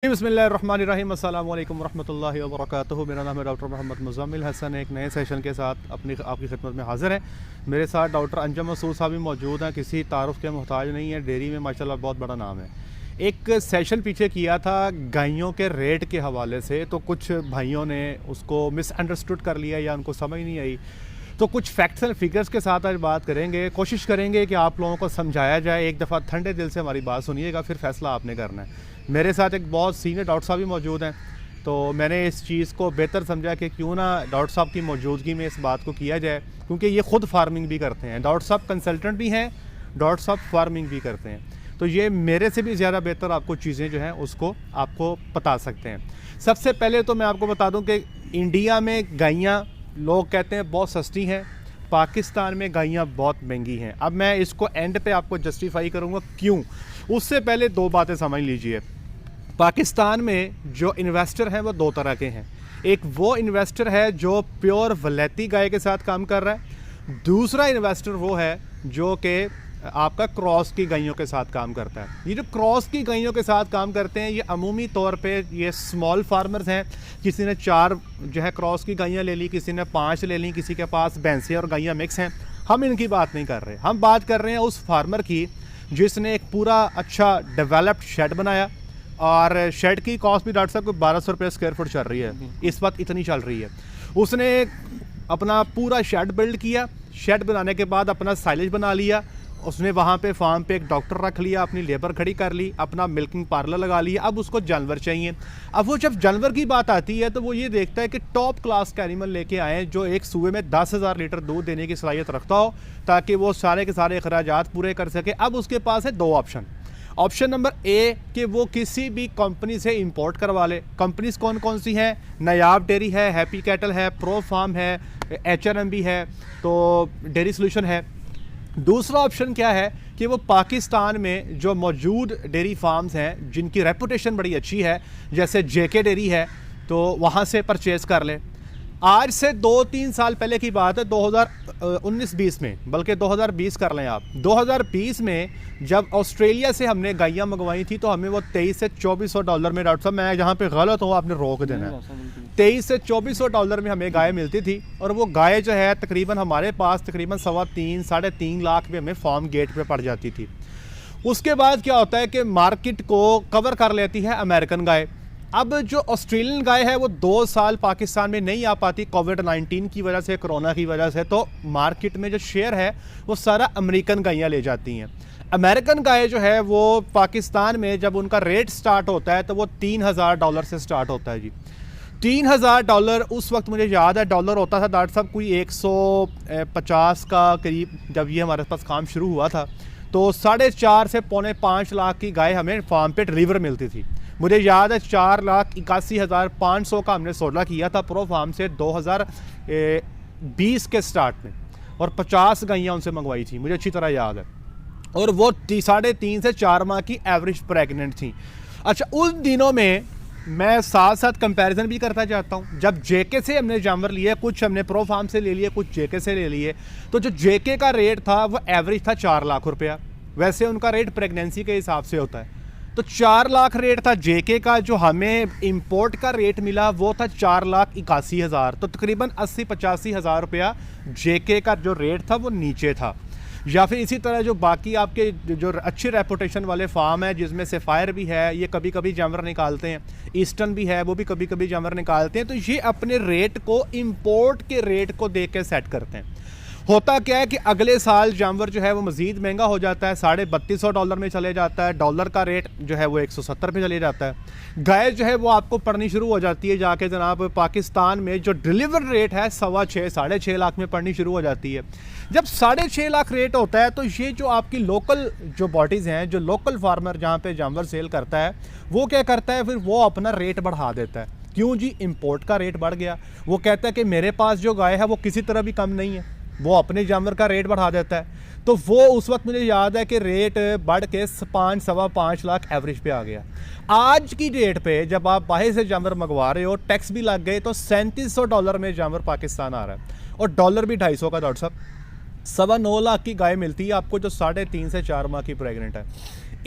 बिस्मिल्लाहिर्रहमानिर्रहीम अस्सलाम वालेकुम रहमतुल्लाहि व बरकातुहू। मेरा नाम है डॉक्टर मोहम्मद मुज़म्मिल हसन। एक नए सेशन के साथ आपकी खिदमत में हाज़िर है। मेरे साथ डॉक्टर अंजुम मसूद साहब भी मौजूद हैं। किसी तारुफ के मोहताज नहीं है। डेयरी में माशाल्लाह बहुत बड़ा नाम है। एक सेशन पीछे किया था गायों के रेट के हवाले से, तो कुछ भाइयों ने उसको मिसअंडरस्टूड कर लिया या उनको समझ नहीं आई। तो कुछ फैक्ट्स एंड फिगर्स के साथ आज बात करेंगे। कोशिश करेंगे कि आप लोगों को समझाया जाए। एक दफ़ा ठंडे दिल से हमारी बात सुनिएगा, फिर फैसला आपने करना है। मेरे साथ एक बहुत सीनियर डॉक्टर साहब भी मौजूद हैं, तो मैंने इस चीज़ को बेहतर समझा कि क्यों ना डॉक्टर साहब की मौजूदगी में इस बात को किया जाए, क्योंकि ये ख़ुद फार्मिंग भी करते हैं। डॉक्टर साहब कंसल्टेंट भी हैं, डॉक्टर साहब फार्मिंग भी करते हैं, तो ये मेरे से भी ज़्यादा बेहतर आपको चीज़ें जो हैं उसको आपको बता सकते हैं। सबसे पहले तो मैं आपको बता दूँ कि इंडिया में गायें लोग कहते हैं बहुत सस्ती हैं, पाकिस्तान में गायें बहुत महंगी हैं। अब मैं इसको एंड पे आपको जस्टिफाई करूँगा क्यों। उससे पहले दो बातें समझ लीजिए। पाकिस्तान में जो इन्वेस्टर हैं वो दो तरह के हैं। एक वो इन्वेस्टर है जो प्योर वलैती गाय के साथ काम कर रहा है। दूसरा इन्वेस्टर वो है जो कि आपका क्रॉस की गायों के साथ काम करता है। ये जो क्रॉस की गायों के साथ काम करते हैं, ये अमूमी तौर पे ये स्मॉल फार्मर्स हैं। किसी ने 4 जो है क्रॉस की गायें ले ली, किसी ने 5 ले ली, किसी के पास भैंसें और गायें मिक्स हैं। हम इनकी बात नहीं कर रहे। हम बात कर रहे हैं उस फार्मर की जिसने एक पूरा अच्छा डेवलप्ड शेड बनाया, और शेड की कॉस्ट भी डॉक्टर साहब को 1200 रुपये स्क्वायर फुट चल रही है इस वक्त, इतनी चल रही है। उसने अपना पूरा शेड बिल्ड किया। शेड बनाने के बाद अपना साइलेज बना लिया। उसने वहाँ पे फार्म पे एक डॉक्टर रख लिया, अपनी लेबर खड़ी कर ली, अपना मिल्किंग पार्लर लगा लिया। अब उसको जानवर चाहिए। अब वो जब जानवर की बात आती है तो वो ये देखता है कि टॉप क्लास का एनिमल लेके आएँ जो एक सूबे में 10,000 लीटर दूध देने की सलाहियत रखता हो, ताकि वो सारे के सारे अखराजात पूरे कर सके। अब उसके पास है 2 ऑप्शन। ऑप्शन नंबर ए कि वो किसी भी कंपनी से इंपोर्ट करवा ले। कंपनीज कौन कौन सी हैं? नायाब डेयरी है, हैप्पी कैटल है, प्रो फार्म है, HRMB है, तो डेयरी सोल्यूशन है। दूसरा ऑप्शन क्या है कि वो पाकिस्तान में जो मौजूद डेयरी फार्म्स हैं जिनकी रेपुटेशन बड़ी अच्छी है, जैसे JK डेयरी है, तो वहाँ से परचेज़ कर ले। आज से 2-3 साल पहले की बात है, 2019-20 में, बल्कि 2020 कर लें आप। 2020 में जब ऑस्ट्रेलिया से हमने गायें मंगवाई थी तो हमें वो 23 से $2400 में, डॉक्टर साहब मैं जहाँ पे गलत हूँ आपने रोक देना है, 23 से $2400 में हमें गाय मिलती थी। और वो गाय जो है तकरीबन हमारे पास तकरीबन 3.25 साढ़े 3 लाख में हमें फार्म गेट पे पड़ जाती थी। उसके बाद क्या होता है कि मार्केट को कवर कर लेती है अमेरिकन गाय। अब जो ऑस्ट्रेलियन गाय है वो 2 साल पाकिस्तान में नहीं आ पाती कोविड-19 की वजह से, कोरोना की वजह से, तो मार्केट में जो शेयर है वो सारा अमेरिकन गायें ले जाती हैं। अमेरिकन गाय जो है वो पाकिस्तान में जब उनका रेट स्टार्ट होता है तो वो $3000 से स्टार्ट होता है जी। $3000 उस वक्त मुझे याद है डॉलर होता था डॉक्टर साहब कोई 150 का करीब। जब ये हमारे पास काम शुरू हुआ था तो 4.5 से पौने 5 लाख की गाय हमें फार्म पे डिलीवर मिलती थी। मुझे याद है 4,81,500 का हमने सौदा किया था प्रो फार्म से 2020 के स्टार्ट में, और 50 गायें उनसे मंगवाई थी, मुझे अच्छी तरह याद है। और वो 3.5 से 4 माह की एवरेज प्रेग्नेंट थी। अच्छा, उन दिनों में मैं साथ साथ कंपैरिजन भी करता जाता हूँ। जब JK से हमने जानवर लिए, कुछ हमने प्रो फार्म से ले लिए, कुछ JK से ले लिए, तो जो JK का रेट था वो एवरेज था 4 लाख रुपया। वैसे उनका रेट प्रेगनेंसी के हिसाब से होता है, तो 4 लाख रेट था JK का। जो हमें इंपोर्ट का रेट मिला वो था 4,81,000, तो तकरीबन 80-85 हज़ार रुपया JK का जो रेट था वो नीचे था। या फिर इसी तरह जो बाकी आपके जो अच्छी रेपुटेशन वाले फार्म है, जिसमें सेफायर भी है, ये कभी कभी जानवर निकालते हैं, ईस्टर्न भी है, वो भी कभी कभी जानवर निकालते हैं, तो ये अपने रेट को इंपोर्ट के रेट को देख के सेट करते हैं। होता क्या है कि अगले साल जानवर जो है वो मज़ीद महंगा हो जाता है, $3200 में चले जाता है। डॉलर का रेट जो है वो 170 पे चले जाता है। गाय जो है वो आपको पड़नी शुरू हो जाती है जाके जनाब पाकिस्तान में जो डिलीवर रेट है 6.25 साढ़े 6 लाख में पड़नी शुरू हो जाती है। जब 6.5 लाख रेट होता है तो ये जो आपकी लोकल जो बॉडीज़ हैं, जो लोकल फार्मर जहाँ पे जानवर सेल करता है, वो क्या करता है, फिर वो अपना रेट बढ़ा देता है। क्यों जी? इंपोर्ट का रेट बढ़ गया। वो कहता है कि मेरे पास जो गाय है वो किसी तरह भी कम नहीं है, वो अपने जानवर का रेट बढ़ा देता है। तो वो उस वक्त मुझे याद है कि रेट बढ़ के 5-5.25 लाख एवरेज पे आ गया। आज की डेट पे जब आप बाहर से जानवर मंगवा रहे हो, टैक्स भी लग गए, तो $3700 में जानवर पाकिस्तान आ रहा है, और डॉलर भी 250 का। डॉक्टर साहब 9.25 लाख की गाय मिलती है आपको जो 3.5 से 4 माह की प्रेग्नेंट है।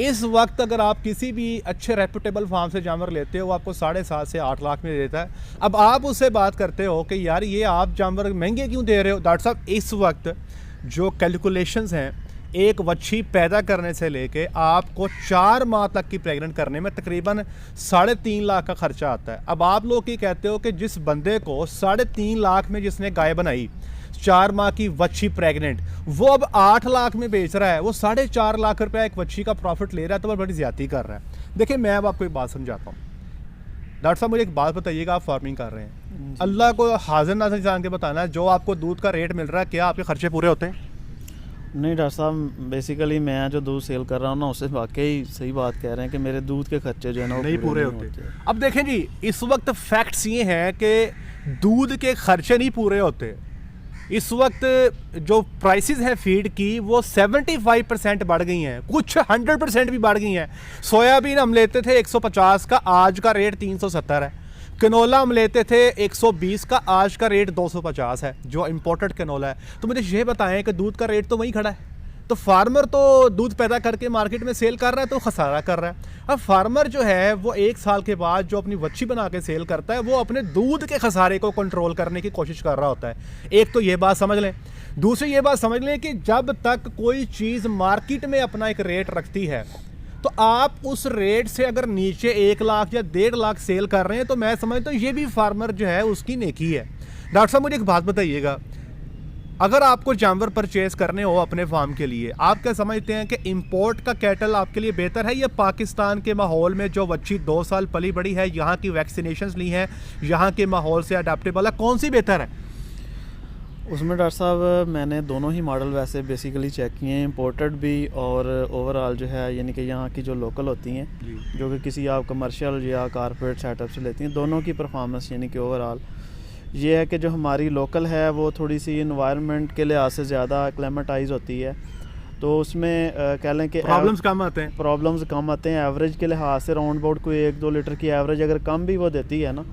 इस वक्त अगर आप किसी भी अच्छे रेपुटेबल फार्म से जानवर लेते हो वो आपको 7.5 से 8 लाख में देता है। अब आप उससे बात करते हो कि यार ये आप जानवर महंगे क्यों दे रहे हो। डॉक्टर साहब इस वक्त जो कैलकुलेशंस हैं, एक वच्छी पैदा करने से लेके आपको 4 माह तक की प्रेग्नेंट करने में तकरीबन 3.5 लाख का खर्चा आता है। अब आप लोग ये कहते हो कि जिस बंदे को 3.5 लाख में जिसने गाय बनाई 4 माह की वच्छी प्रेग्नेंट, वो अब 8 लाख में बेच रहा है, वो 4.5 लाख रुपया एक वच्छी का प्रॉफिट ले रहा है, तो वो बड़ी ज़्यादती कर रहा है। देखिए मैं अब आपको एक बात समझाता हूँ। डॉक्टर साहब मुझे एक बात बताइएगा, आप फार्मिंग कर रहे हैं, अल्लाह को हाजिर नाज़िर जान के बताना है, जो आपको दूध का रेट मिल रहा है क्या आपके खर्चे पूरे होते हैं? नहीं डॉक्टर साहब, बेसिकली मैं जो दूध सेल कर रहा हूँ ना, उससे वाकई सही बात कह रहे हैं कि मेरे दूध के खर्चे जो है ना नहीं पूरे होते। अब देखें जी, इस वक्त फैक्ट्स ये हैं कि दूध के खर्चे नहीं पूरे होते। इस वक्त जो प्राइसेस हैं फीड की वो 75% बढ़ गई हैं, कुछ 100% भी बढ़ गई हैं। सोयाबीन हम लेते थे 150 का, आज का रेट 370 है। कनोला हम लेते थे 120 का, आज का रेट 250 है, जो इंपोर्टेड कनोला है। तो मुझे ये बताएं कि दूध का रेट तो वहीं खड़ा है, तो फार्मर तो दूध पैदा करके मार्केट में सेल कर रहा है तो खसारा कर रहा है। अब फार्मर जो है वो 1 साल के बाद जो अपनी वच्छी बना के सेल करता है वो अपने दूध के खसारे को कंट्रोल करने की कोशिश कर रहा होता है। एक तो ये बात समझ लें। दूसरी ये बात समझ लें कि जब तक कोई चीज़ मार्केट में अपना एक रेट रखती है तो आप उस रेट से अगर नीचे 1 लाख या 1.5 लाख सेल कर रहे हैं तो मैं समझता हूँ ये भी फार्मर जो है उसकी नेकी है। डॉक्टर साहब मुझे एक बात बताइएगा, अगर आपको जानवर परचेज करने हो अपने फार्म के लिए, आप क्या समझते हैं कि इंपोर्ट का कैटल आपके लिए बेहतर है या पाकिस्तान के माहौल में जो वच्छी 2 साल पली बड़ी है, यहाँ की वैक्सीनेशंस ली हैं, यहाँ के माहौल से अडेप्टेबल है, कौन सी बेहतर है? उसमें डॉक्टर साहब मैंने दोनों ही मॉडल वैसे बेसिकली चेक किए हैं, इंपोर्टेड भी और ओवरऑल जो है यानी कि यहाँ की जो लोकल होती हैं, जो कि किसी आप कमर्शियल या कारपोरेट सेटअप से लेती हैं, दोनों की परफॉर्मेंस यानी कि ओवरऑल ये है कि जो हमारी लोकल है वो थोड़ी सी इन्वायरमेंट के लिहाज से ज़्यादा एक्लेमेटाइज होती है, तो उसमें कह लें कि प्रॉब्लम्स कम आते हैं। एवरेज के लिहाज से राउंड अबाउट कोई 1-2 लीटर की एवरेज अगर कम भी वो देती है ना,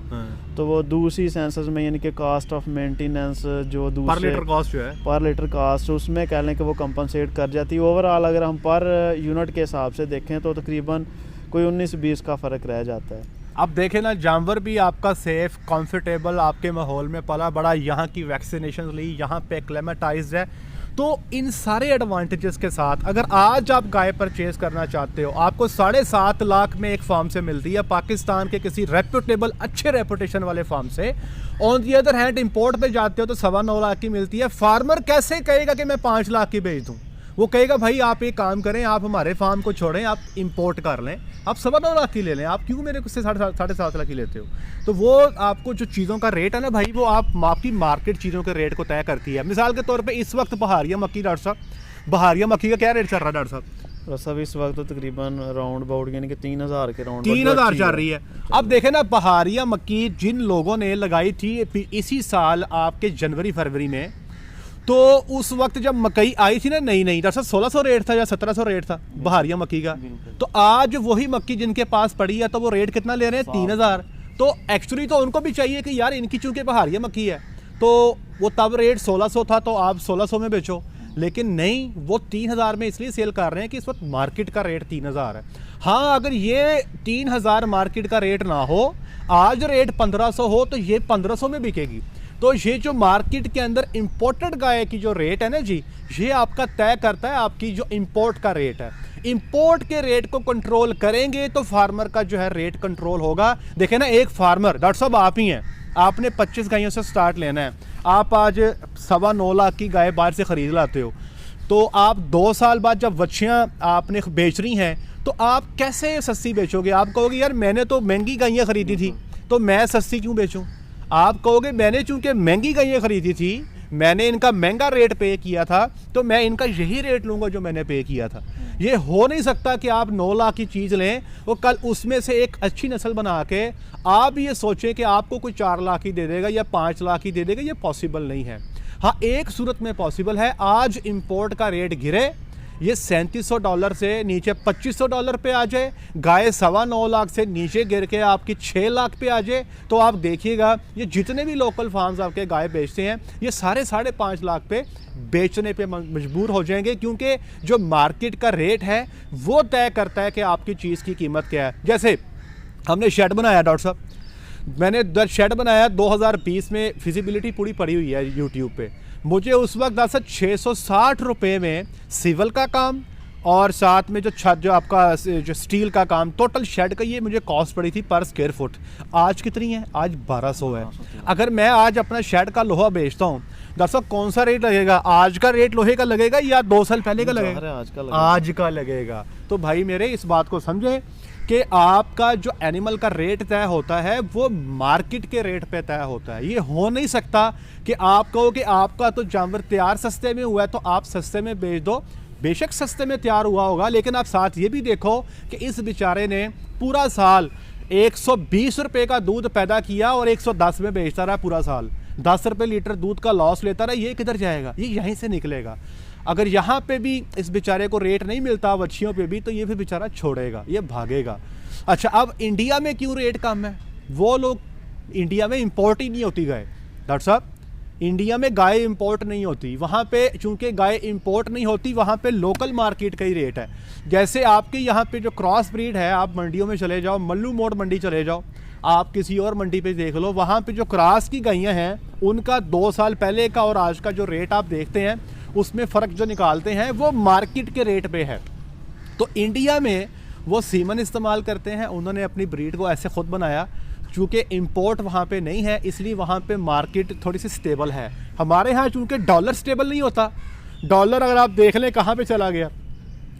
तो वो दूसरी सेंसेस में यानी कि कास्ट ऑफ मेंटेनेंस जो दूसरे पर लीटर कॉस्ट जो है, पर लीटर कास्ट, उसमें कह लें कि वो कंपनसेट कर जाती है। ओवरऑल अगर हम पर यूनिट के हिसाब से देखें तो तकरीबन कोई 19-20 का फ़र्क रह जाता है। अब देखें ना, जानवर भी आपका सेफ कंफर्टेबल आपके माहौल में पला बड़ा, यहाँ की वैक्सीनेशन ली, यहाँ पे एक्लेमेटाइज्ड है, तो इन सारे एडवांटेजेस के साथ अगर आज आप गाय परचेज करना चाहते हो, आपको 7.5 लाख में एक फार्म से मिलती है, पाकिस्तान के किसी रेप्यूटेबल अच्छे रेपुटेशन वाले फार्म से। On the other hand import पे जाते हो तो 9.25 लाख की मिलती है। फार्मर कैसे कहेगा कि मैं 5 लाख की बेच दूँ? वो कहेगा भाई आप एक काम करें, आप हमारे फार्म को छोड़ें, आप इंपोर्ट कर लें, आप 9.25 लाख की ले लें, आप क्यों मेरे से 7.5 लाख की लेते हो? तो वो आपको जो चीज़ों का रेट है ना भाई, वो आपकी मार्केट चीज़ों के रेट को तय करती है। मिसाल के तौर पे इस वक्त बहारिया मक्की, डॉक्टर साहब बहारिया मक्की का क्या रेट चल रहा है डॉक्टर साहब? तो सब इस वक्त तो तकरीबन राउंड अबाउट यानी कि 3,000 के राउंड 3,000 चल रही है। अब देखें ना, बहारिया मक्की जिन लोगों ने लगाई थी इसी साल आपके जनवरी-फरवरी में, तो उस वक्त जब मकई आई थी ना नई डॉक्टर साहब 1600 रेट था या 1700 रेट था बहारिया मक्की का। तो आज वही मक्की जिनके पास पड़ी है तो वो रेट कितना ले रहे हैं? 3,000। तो एक्चुअली तो उनको भी चाहिए कि यार इनकी चूंकि बहारिया मक्की है तो वो तब रेट 1600 था तो आप 1600 में बेचो, लेकिन नहीं, वो 3,000 में इसलिए सेल कर रहे हैं कि इस वक्त मार्केट का रेट 3,000 है। हाँ, अगर ये 3,000 मार्केट का रेट ना हो, आज रेट 1500 हो तो ये 1500 में बिकेगी। तो ये जो मार्केट के अंदर इंपोर्टेड गाय की जो रेट है ना जी, ये आपका तय करता है आपकी जो इंपोर्ट का रेट है। इंपोर्ट के रेट को कंट्रोल करेंगे तो फार्मर का जो है रेट कंट्रोल होगा। देखें ना, एक फार्मर, डॉक्टर साहब आप ही हैं, आपने 25 गायों से स्टार्ट लेना है, आप आज 9.25 लाख की गाय बाहर से ख़रीद लाते हो, तो आप 2 साल बाद जब वच्छियाँ आपने बेच रही हैं तो आप कैसे सस्ती बेचोगे? आप कहोगे यार मैंने तो महंगी गायें ख़रीदी थी तो मैं सस्ती क्यों बेचूँ? आप कहोगे मैंने चूंकि महंगी गायें खरीदी थी, मैंने इनका महंगा रेट पे किया था तो मैं इनका यही रेट लूँगा जो मैंने पे किया था। ये हो नहीं सकता कि आप 9 लाख की चीज़ लें और कल उसमें से एक अच्छी नस्ल बना के आप ये सोचें कि आपको कोई 4 लाख ही दे देगा या 5 लाख ही दे देगा। ये पॉसिबल नहीं है। हाँ, एक सूरत में पॉसिबल है, आज इंपोर्ट का रेट गिरे ये $3700 से नीचे $2500 पे आ जाए, गाय 9.25 लाख से नीचे गिर के आपकी 6 लाख पे आ जाए, तो आप देखिएगा ये जितने भी लोकल फार्म्स आपके गाय बेचते हैं ये सारे 5.5 लाख पे बेचने पे मजबूर हो जाएंगे, क्योंकि जो मार्केट का रेट है वो तय करता है कि आपकी चीज़ की कीमत क्या है। जैसे हमने शेड बनाया डॉक्टर साहब, मैंने शेड बनाया 2020 में, फिजिबिलिटी पूरी पड़ी हुई है यूट्यूब पे। मुझे उस वक्त दरअसल 660 रुपये में सिविल का काम और साथ में जो छत जो आपका जो स्टील का काम, टोटल शेड का ये मुझे कॉस्ट पड़ी थी पर स्क्वायर फुट। आज कितनी है? आज 1200 है। अगर मैं आज अपना शेड का लोहा बेचता हूँ दरअसल कौन सा रेट लगेगा? आज का रेट लोहे का लगेगा या 2 साल पहले का लगेगा? आज का लगेगा। तो भाई मेरे इस बात को समझें कि आपका जो एनिमल का रेट तय होता है वो मार्केट के रेट पे तय होता है। ये हो नहीं सकता कि आप कहो कि आपका तो जानवर तैयार सस्ते में हुआ है तो आप सस्ते में बेच दो। बेशक सस्ते में तैयार हुआ होगा, लेकिन आप साथ ये भी देखो कि इस बेचारे ने पूरा साल 120 रुपये का दूध पैदा किया और 110 में बेचता रहा पूरा साल। 10 रुपये लीटर दूध का लॉस लेता रहा। ये किधर जाएगा? ये यहीं से निकलेगा। अगर यहाँ पे भी इस बेचारे को रेट नहीं मिलता वच्छियों पे भी, तो ये फिर बेचारा छोड़ेगा, ये भागेगा। अच्छा, अब इंडिया में क्यों रेट कम है? वो लोग इंडिया में इंपोर्ट ही नहीं होती गाय डॉक्टर साहब, इंडिया में गाय इंपोर्ट नहीं होती। वहाँ पे चूंकि गाय इंपोर्ट नहीं होती, वहाँ पे लोकल मार्केट का ही रेट है। जैसे आपके यहाँ पे जो क्रॉस ब्रीड है, आप मंडियों में चले जाओ, मल्लू मोड़ मंडी चले जाओ, आप किसी और मंडी पे देख लो, वहाँ पे जो क्रॉस की गायें हैं उनका 2 साल पहले का और आज का जो रेट आप देखते हैं उसमें फ़र्क जो निकालते हैं वो मार्केट के रेट पे है। तो इंडिया में वो सीमन इस्तेमाल करते हैं, उन्होंने अपनी ब्रीड को ऐसे ख़ुद बनाया। चूँकि इंपोर्ट वहाँ पे नहीं है इसलिए वहाँ पे मार्केट थोड़ी सी स्टेबल है। हमारे यहाँ चूँकि डॉलर स्टेबल नहीं होता, डॉलर अगर आप देख लें कहाँ पे चला गया,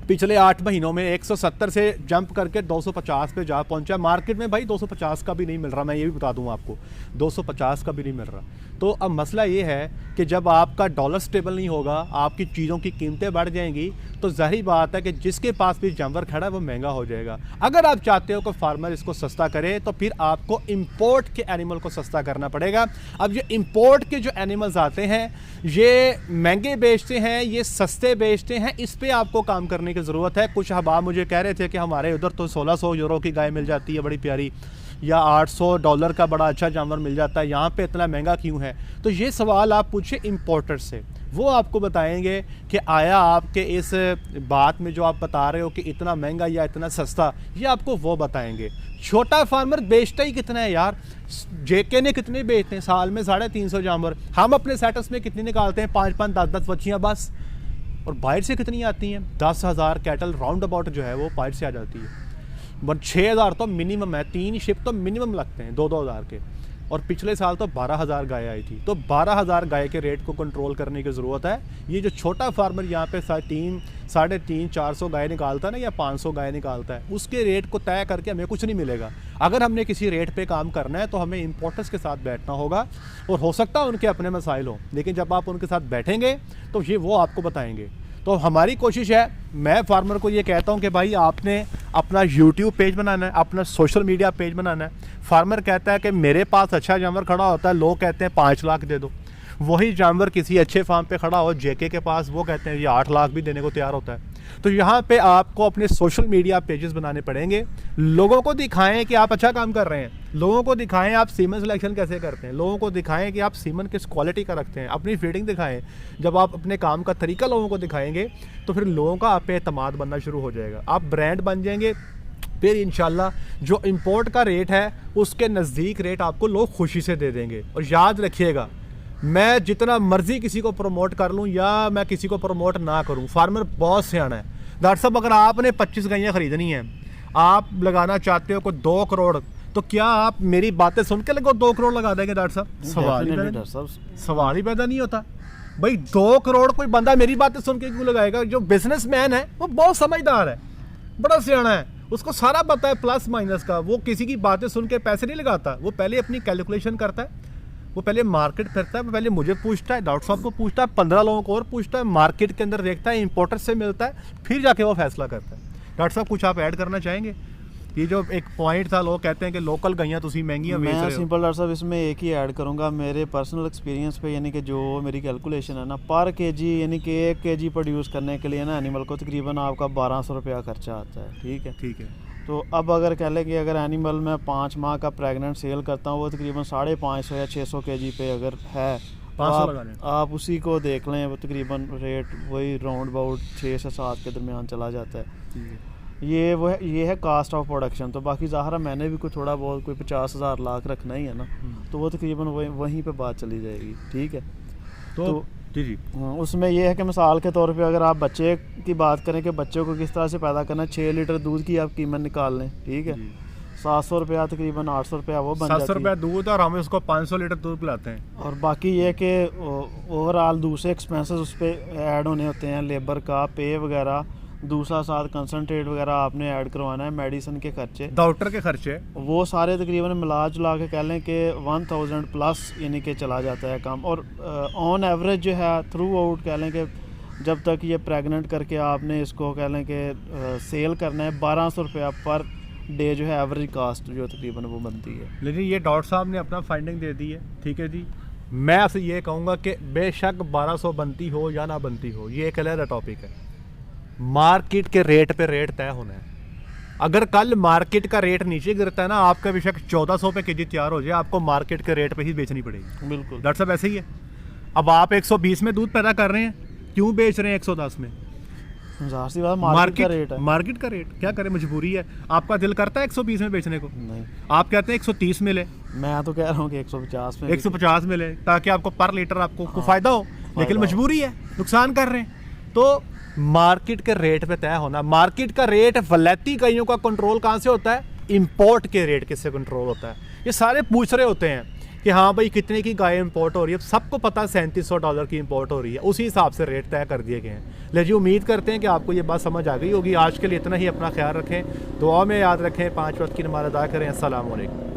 पिछले 8 महीनों में 170 से जंप करके 250 पे जा पहुंचा। मार्केट में भाई 250 का भी नहीं मिल रहा, मैं ये भी बता दूं आपको, 250 का भी नहीं मिल रहा। तो अब मसला ये है कि जब आपका डॉलर स्टेबल नहीं होगा, आपकी चीज़ों की कीमतें बढ़ जाएंगी, तो ज़ाहिर बात है कि जिसके पास भी जानवर खड़ा है वो महंगा हो जाएगा। अगर आप चाहते हो कि फार्मर इसको सस्ता करे तो फिर आपको इंपोर्ट के एनिमल को सस्ता करना पड़ेगा। अब ये इंपोर्ट के जो एनिमल्स आते हैं ये महंगे बेचते हैं, ये सस्ते बेचते हैं, इस पर आपको काम करने की ज़रूरत है। कुछ अहबाब मुझे कह रहे थे कि हमारे उधर तो 1600 यूरो की गाय मिल जाती है बड़ी प्यारी, या $800 का बड़ा अच्छा जानवर मिल जाता है, यहाँ पे इतना महंगा क्यों है? तो ये सवाल आप पूछे इंपोर्टर से, वो आपको बताएंगे कि आया आपके इस बात में जो आप बता रहे हो कि इतना महंगा या इतना सस्ता, ये आपको वो बताएंगे। छोटा फार्मर बेचता ही कितना है यार? जेके ने कितने बेचते हैं साल में? 350 जानवर। हम अपने सेटअप्स में कितनी निकालते हैं? 5-5, 10-10 बच्चियाँ बस। और बाहर से कितनी आती हैं? 10,000 कैटल राउंड अबाउट जो है वो बाहर से आ जाती है। बट 6,000 तो मिनिमम है, 3 शिप तो मिनिमम लगते हैं 2-2 हज़ार के। और पिछले साल तो 12,000 गाय आई थी। तो 12,000 गाय के रेट को कंट्रोल करने की ज़रूरत है। ये जो छोटा फार्मर यहाँ पे 300-400 गाय निकालता है ना, या 500 गाय निकालता है, उसके रेट को तय करके हमें कुछ नहीं मिलेगा। अगर हमने किसी रेट पे काम करना है तो हमें इंपोर्टर्स के साथ बैठना होगा, और हो सकता है उनके अपने मसाइल हों, लेकिन जब आप उनके साथ बैठेंगे तो ये वो आपको बताएंगे। तो हमारी कोशिश है, मैं फार्मर को ये कहता हूँ कि भाई आपने अपना यूट्यूब पेज बनाना है, अपना सोशल मीडिया पेज बनाना है। फार्मर कहता है कि मेरे पास अच्छा जानवर खड़ा होता है, लोग कहते हैं 5 लाख दे दो। वही जानवर किसी अच्छे फार्म पे खड़ा हो जेके के पास, वो कहते हैं ये 8 लाख भी देने को तैयार होता है। तो यहाँ पे आपको अपने सोशल मीडिया पेजेस बनाने पड़ेंगे। लोगों को दिखाएं कि आप अच्छा काम कर रहे हैं, लोगों को दिखाएं आप सीमन सिलेक्शन कैसे करते हैं, लोगों को दिखाएं कि आप सीमन किस क्वालिटी का रखते हैं, अपनी फीडिंग दिखाएं। जब आप अपने काम का तरीका लोगों को दिखाएंगे तो फिर लोगों का आप पे एतमाद बनना शुरू हो जाएगा, आप ब्रांड बन जाएंगे। फिर इंशाल्लाह जो इंपोर्ट का रेट है उसके नज़दीक रेट आपको लोग खुशी से दे देंगे। और याद रखिएगा, मैं जितना मर्जी किसी को प्रमोट कर लूँ या मैं किसी को प्रमोट ना करूँ, फार्मर बहुत सियाना है। डॉक्टर साहब, अगर आपने 25 गायें खरीदनी हैं, आप लगाना चाहते हो कोई 2 करोड़, तो क्या आप मेरी बातें सुन के लगो 2 करोड़ लगा देंगे? डॉक्टर साहब, सवाल ही पैदा नहीं होता भाई। 2 करोड़ कोई बंदा मेरी बातें सुन के क्यों लगाएगा? जो बिजनेसमैन है वो बहुत समझदार है, बड़ा सियाना है, उसको सारा पता है प्लस माइनस का। वो किसी की बातें सुन के पैसे नहीं लगाता, वो पहले अपनी कैलकुलेशन करता है, वो पहले मार्केट फिरता है, वो पहले मुझे पूछता है, डॉक्टर साहब को पूछता है, 15 लोगों को और पूछता है, मार्केट के अंदर देखता है, इंपोर्टर से मिलता है, फिर जाके वो फैसला करता है। डॉक्टर साहब कुछ आप ऐड करना चाहेंगे? ये जो एक पॉइंट था, लोग कहते हैं कि लोकल गैयां तुसी महंगियां बेच मैं रहे हो। सिंपल डॉक्टर साहब इसमें एक ही ऐड करूंगा, मेरे पर्सनल एक्सपीरियंस पे, यानी कि जो मेरी कैलकुलेशन है ना, पर केजी यानी कि 1 केजी प्रोड्यूस करने के लिए ना एनिमल को तकरीबन आपका 1200 रुपया खर्चा आता है। ठीक है, ठीक है। तो अब अगर कह लें कि अगर एनिमल मैं 5 माह का प्रेग्नेंट सेल करता हूँ, वो तकरीबन 550 या 600 केजी पे अगर है, तो 500 लगा लें। आप उसी को देख लें, वो तकरीबन रेट वही राउंड अबाउट 6 से 7 के दरमियान चला जाता है। ये है कास्ट ऑफ प्रोडक्शन। तो बाकी ज़ाहिर है मैंने भी कोई थोड़ा बहुत कोई 50,000 लाख रखना ही है ना, तो वो तकरीबन वहीं पे बात चली जाएगी। ठीक है, तो जी जी उसमें ये है कि मिसाल के तौर पे अगर आप बच्चे की बात करें कि बच्चों को किस तरह से पैदा करना है, 6 लीटर दूध की आप कीमत निकाल लें। ठीक है, 700 रुपया तकरीबन 800 रुपया वो बन जाती है। 700 रुपया दूध और हम उसको 500 लीटर दूध पिलाते हैं। और बाकी ये कि ओवरऑल दूसरे एक्सपेंसेस उस पर ऐड होने होते हैं, लेबर का पे वगैरह, दूसरा साथ कंसनट्रेट वगैरह आपने ऐड करवाना है, मेडिसिन के खर्चे, डॉक्टर के खर्चे, वो सारे तकरीबन मिला जुला के कह लें कि 1000 प्लस यानी कि चला जाता है काम। और ऑन एवरेज जो है थ्रू आउट कह लें कि जब तक ये प्रेग्नेंट करके आपने इसको कह लें कि सेल करना है, 1200 रुपया पर डे जो है एवरेज कास्ट जो तकरीबन वो बनती है। लेकिन ये डॉक्टर साहब ने अपना फाइंडिंग दे दी है। ठीक है जी, मैं आपसे ये कहूँगा कि बेशक 1200 बनती हो या ना बनती हो, ये एक अलग टॉपिक है। मार्केट के रेट पे रेट तय होना है। अगर कल मार्केट का रेट नीचे गिरता है ना, आपका बेशक 1400 पे केजी तैयार हो जाए, आपको मार्केट के रेट पे ही बेचनी पड़ेगी। बिल्कुल डॉक्टर साहब ऐसे ही है। अब आप 120 में दूध पैदा कर रहे हैं, क्यों बेच रहे हैं 110 में? ज़ाहिर सी बात मार्केट का रेट है। मार्केट का रेट क्या करें, मजबूरी है। आपका दिल करता है 120 में बेचने को? नहीं, आप कहते हैं 130 में ले, मैं तो कह रहा हूँ कि 150 में 150 में ले, ताकि आपको पर लीटर आपको फायदा हो। लेकिन मजबूरी है, नुकसान कर रहे हैं। तो मार्केट के रेट पे तय होना। मार्केट का रेट वलैती गायों का कंट्रोल कहाँ से होता है? इंपोर्ट के रेट किससे कंट्रोल होता है? ये सारे पूछ रहे होते हैं कि हाँ भाई कितने की गाय इंपोर्ट हो रही है। सबको पता है $3700 की इंपोर्ट हो रही है, उसी हिसाब से रेट तय कर दिए गए हैं। लेकिन उम्मीद करते हैं कि आपको ये बात समझ आ गई होगी। आज के लिए इतना ही, अपना ख्याल रखें, दुआ में याद रखें, 5 वक्त की नमाज़ अदा करें। अस्सलाम वालेकुम।